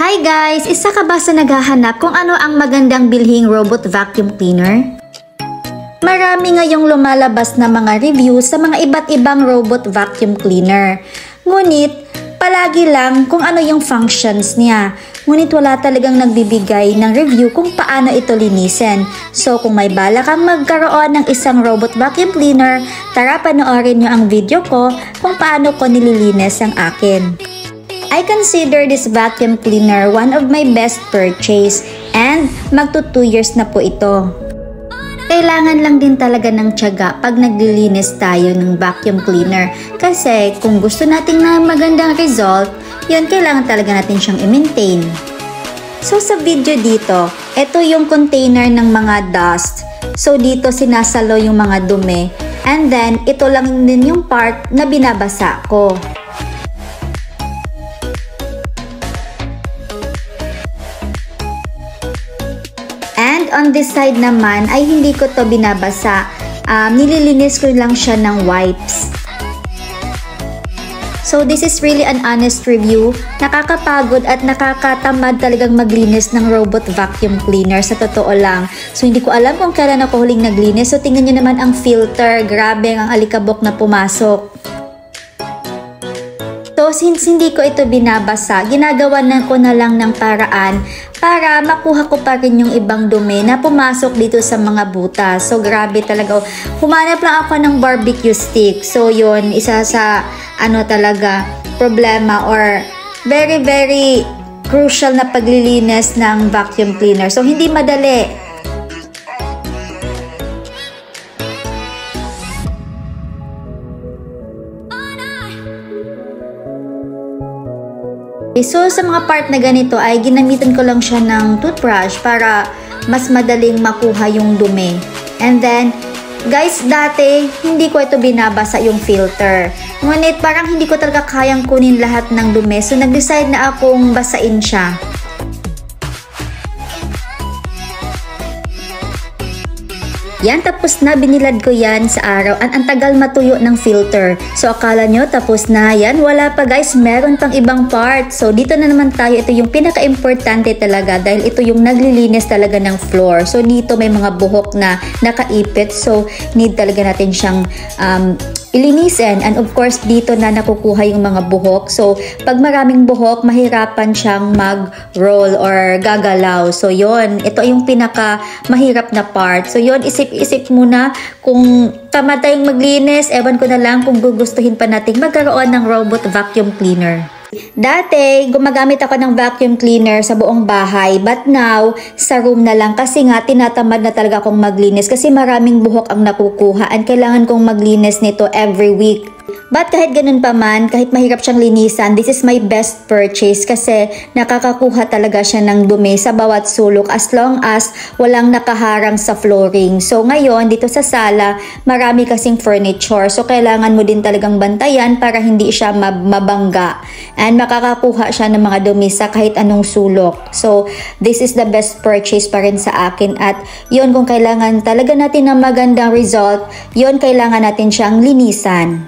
Hi guys! Isa ka ba sa naghahanap kung ano ang magandang bilhing robot vacuum cleaner? Marami ngayong lumalabas na mga review sa mga iba't ibang robot vacuum cleaner. Ngunit, palagi lang kung ano yung functions niya. Ngunit wala talagang nagbibigay ng review kung paano ito linisin. So kung may bala kang magkaroon ng isang robot vacuum cleaner, tara panoorin nyo ang video ko kung paano ko nililinis ang akin. I consider this vacuum cleaner one of my best purchase and magto 2 years na po ito. Kailangan lang din talaga ng tiyaga pag naglilinis tayo ng vacuum cleaner kasi kung gusto natin na magandang result, yun kailangan talaga natin siyang i-maintain. So sa video dito, ito yung container ng mga dust. So dito sinasalo yung mga dumi and then ito lang din yung part na binabasa ko. And on this side naman ay hindi ko to binabasa. Nililinis ko lang siya ng wipes. So this is really an honest review. Nakakapagod at nakakatamad talagang maglinis ng robot vacuum cleaner sa totoo lang. So hindi ko alam kung kailan ako huling naglinis. So tingnan nyo naman ang filter. Grabe ang alikabok na pumasok. So since hindi ko ito binabasa, ginagawa ko na lang ng paraan para makuha ko pa rin yung ibang dumi na pumasok dito sa mga butas. So grabe talaga. Humanap lang ako ng barbecue stick. So yun, isa sa talaga problema or very crucial na paglilinis ng vacuum cleaner. So hindi madali. So sa mga part na ganito ay ginamitan ko lang siya ng toothbrush para mas madaling makuha yung dumi. And then, guys, dati hindi ko ito binabasa yung filter. Ngunit parang hindi ko talaga kayang kunin lahat ng dumi. So nag-decide na akong basain siya. Yan, tapos na, binilad ko yan sa araw. Ang tagal matuyo ng filter. So, akala nyo, tapos na yan. Wala pa guys, meron pang ibang part. So, dito na naman tayo. Ito yung pinaka-importante talaga dahil ito yung naglilinis talaga ng floor. So, dito may mga buhok na nakaipit. So, need talaga natin siyang ilinisin. And of course, dito na nakukuha yung mga buhok. So, pag maraming buhok, mahirapan siyang mag-roll or gagalaw. So, yon, ito yung pinaka-mahirap na part. So, yon, isip muna kung tama tayong maglinis. Ewan ko na lang kung gugustuhin pa natin magkaroon ng robot vacuum cleaner. Dati, gumagamit ako ng vacuum cleaner sa buong bahay, but now, sa room na lang kasi nga tinatamad na talaga akong maglinis kasi maraming buhok ang nakukuha and kailangan kong maglinis nito every week. But kahit ganun pa man, kahit mahirap siyang linisan, this is my best purchase kasi nakakakuha talaga siya ng dumi sa bawat sulok as long as walang nakaharang sa flooring. So ngayon, dito sa sala, marami kasing furniture. So kailangan mo din talagang bantayan para hindi siya mabangga. And makakakuha siya ng mga dumi sa kahit anong sulok. So this is the best purchase pa rin sa akin. At yun, kung kailangan talaga natin ng magandang result, yun kailangan natin siyang linisan.